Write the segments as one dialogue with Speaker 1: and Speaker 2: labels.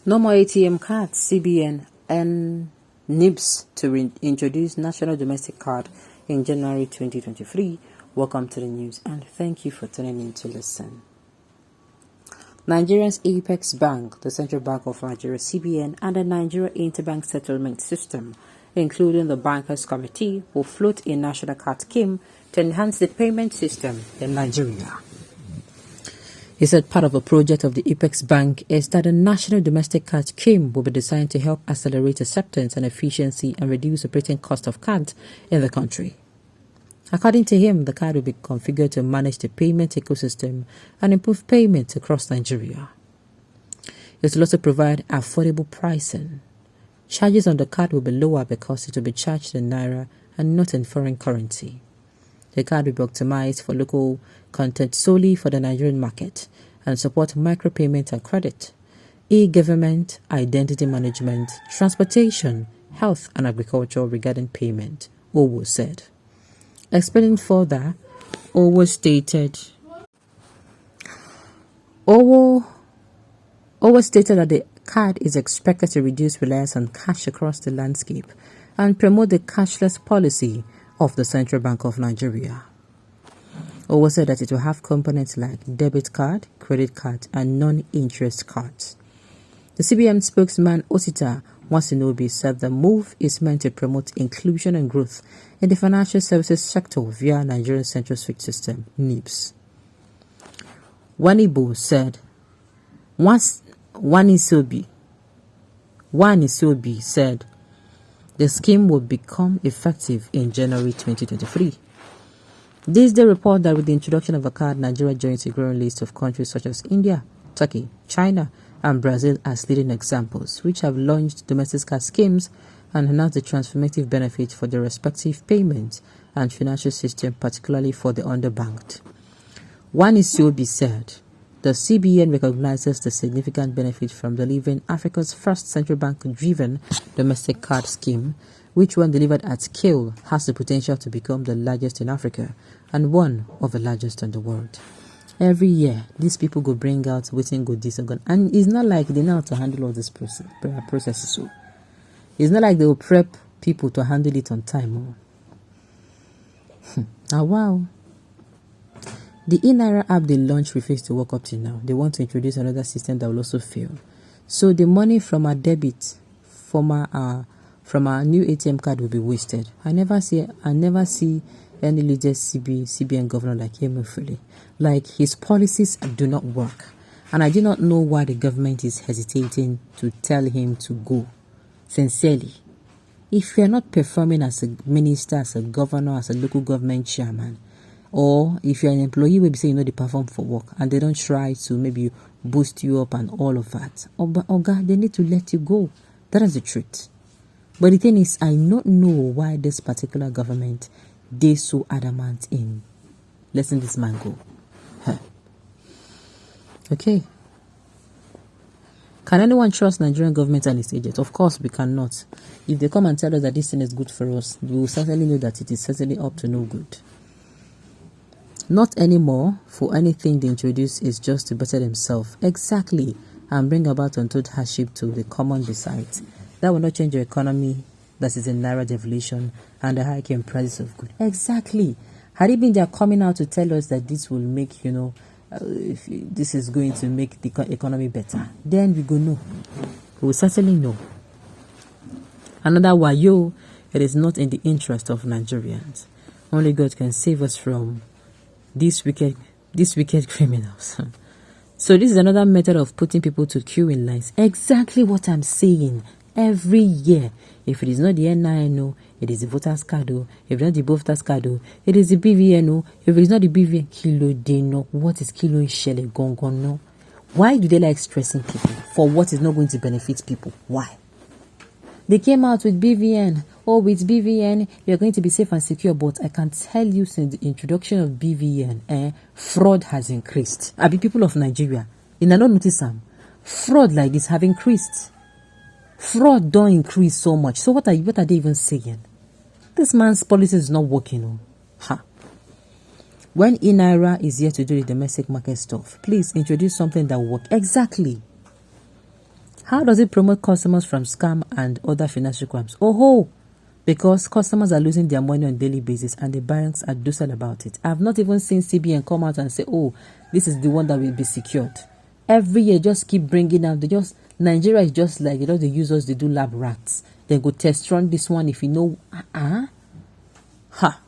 Speaker 1: No more ATM cards, CBN and NIBS to introduce National Domestic Card in January 2023. Welcome to the news and thank you for tuning in to listen. Nigeria's Apex Bank, the Central Bank of Nigeria CBN, and the Nigeria Interbank Settlement System, including the Bankers Committee, will float a national card scheme to enhance the payment system in Nigeria. He said part of a project of the Apex Bank is that a national domestic card scheme will be designed to help accelerate acceptance and efficiency and reduce operating cost of cards in the country. According to him, the card will be configured to manage the payment ecosystem and improve payments across Nigeria. It will also provide affordable pricing. Charges on the card will be lower because it will be charged in Naira and not in foreign currency. The card will be optimized for local content solely for the Nigerian market and support micropayment and credit, e-government, identity management, transportation, health and agriculture regarding payment, Owo said. Explaining further, Owo stated that the card is expected to reduce reliance on cash across the landscape and promote the cashless policy of the Central Bank of Nigeria. Owo said that it will have components like debit card, credit card, and non-interest cards. The CBN spokesman Osita Wasinobi said the move is meant to promote inclusion and growth in the financial services sector via Nigerian Central Switch System, NIBS. Wanibo said, Wanisobi said, the scheme will become effective in January 2023. This day report that with the introduction of a card, Nigeria joins a growing list of countries such as India, Turkey, China, and Brazil as leading examples, which have launched domestic card schemes and announced the transformative benefit for their respective payment and financial system, particularly for the underbanked. Wanisobi said, the CBN recognizes the significant benefit from delivering Africa's first central bank-driven domestic card scheme, which when delivered at scale has the potential to become the largest in Africa and one of the largest in the world. Every year, these people go bring out waiting go this and go, and it's not like they know how to handle all this processes. So it's not like they will prep people to handle it on time. Oh, wow. The eNaira app they launched refused to work up to now. They want to introduce another system that will also fail. So the money from our debit, from our new ATM card will be wasted. I never see any leader CBN governor like Emefiele. Like his policies do not work. And I do not know why the government is hesitating to tell him to go. Sincerely. If you are not performing as a minister, as a governor, as a local government chairman, or if you're an employee, maybe say they perform for work and they don't try to maybe boost you up and all of that. Oga, they need to let you go. That is the truth. But the thing is, I don't know why this particular government they so adamant in letting this man go. Okay. Can anyone trust Nigerian government and its agents? Of course we cannot. If they come and tell us that this thing is good for us, we will certainly know that it is certainly up to no good. Not anymore, for anything they introduce is just to better themselves. Exactly. And bring about untold hardship to the common besides. That will not change your economy, that is in Naira devaluation and the hike in prices of goods. Exactly. Had it been they are coming out to tell us that this will make, if this is going to make the economy better, then we go know. We will certainly know. Another wayo, it is not in the interest of Nigerians. Only God can save us from these wicked criminals. So this is another method of putting people to queue in lines. Exactly what I'm saying. Every year, if it is not the NIN, it is the voters card. If it's not the voters card, it is the BVN. If it is not the BVN, kilo de no. What is kilo ishele gongon no? Why do they like stressing people for what is not going to benefit people? Why? They came out with BVN. Oh, with BVN, you're going to be safe and secure. But I can tell you since the introduction of BVN, fraud has increased. I be people of Nigeria. You not notice some fraud like this have increased. Fraud don't increase so much. So what are they even saying? This man's policy is not working. When eNaira is here to do the domestic market stuff, please introduce something that will work. Exactly. How does it promote customers from scam and other financial crimes? Oh, because customers are losing their money on a daily basis and the banks are docile about it. I've not even seen CBN come out and say, oh, this is the one that will be secured. Every year, just keep bringing out. Nigeria is just like, the users, they do lab rats. They go test run this one if you know. Ha.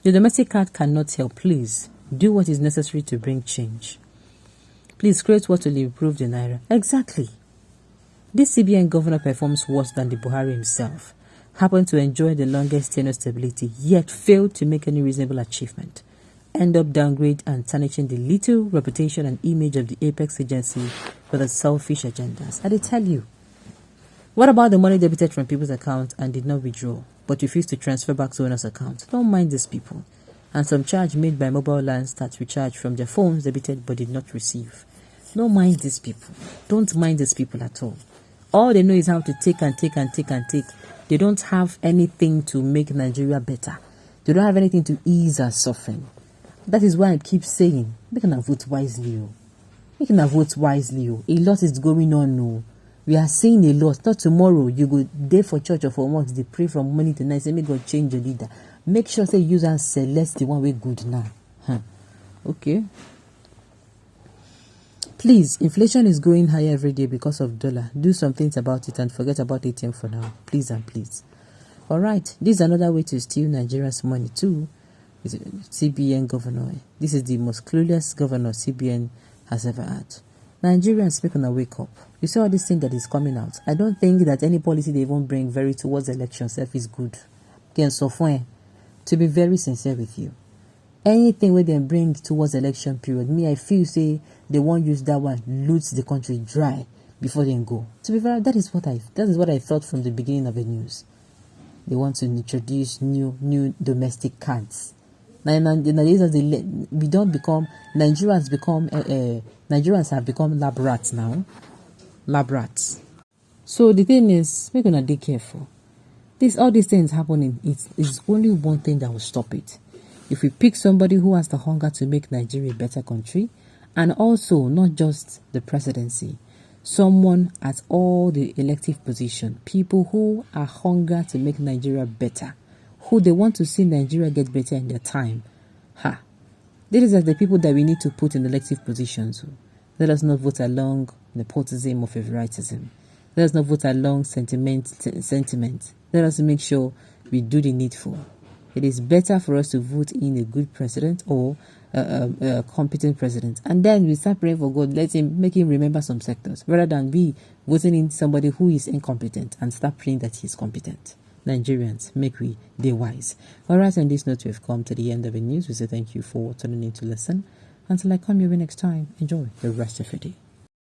Speaker 1: The domestic card cannot help. Please, do what is necessary to bring change. Please create what will improve the Naira. Exactly. This CBN governor performs worse than the Buhari himself, happened to enjoy the longest tenure stability, yet failed to make any reasonable achievement. End up downgrade and tarnishing the little reputation and image of the apex agency for the selfish agendas. I tell you. What about the money debited from people's accounts and did not withdraw, but refused to transfer back to owner's account? Don't mind these people. And some charge made by mobile lines that recharged from their phones debited but did not receive. Don't mind these people. Don't mind these people at all. All they know is how to take and take and take and take. They don't have anything to make Nigeria better. They don't have anything to ease our suffering. That is why I keep saying, make a vote wisely. Make a vote wisely. A lot is going on. We are seeing a lot. Not tomorrow, you go there for church or for months, they pray from morning to night, say, may God change your leader. Make sure say use and select the one way good now. Okay. Please, inflation is going higher every day because of dollar. Do some things about it and forget about ATM for now. Please and please. All right. This is another way to steal Nigeria's money too. Is CBN governor. This is the most clueless governor CBN has ever had. Nigerians, make on wake up. You see all this thing that is coming out. I don't think that any policy they even bring very towards election self is good. To be very sincere with you, anything where they bring towards election period, me I feel say they won't use that one, loot the country dry before they go. To be fair, that is what I thought from the beginning of the news. They want to introduce new domestic cards. Nigerians have become lab rats now. Lab rats. So the thing is, we're gonna be careful. All these things happening, it's only one thing that will stop it. If we pick somebody who has the hunger to make Nigeria a better country, and also not just the presidency, someone at all the elective position, people who are hunger to make Nigeria better, who they want to see Nigeria get better in their time. These are the people that we need to put in elective positions. Let us not vote along nepotism or favoritism. Let us not vote along sentiment. Let us make sure we do the needful. It is better for us to vote in a good president or a competent president, and then we start praying for God. Make him remember some sectors, rather than we voting in somebody who is incompetent and start praying that he is competent. Nigerians, make we be wise. All right, on this note, we've come to the end of the news. We say thank you for tuning in to listen. Until I come your way next time, enjoy the rest of your day.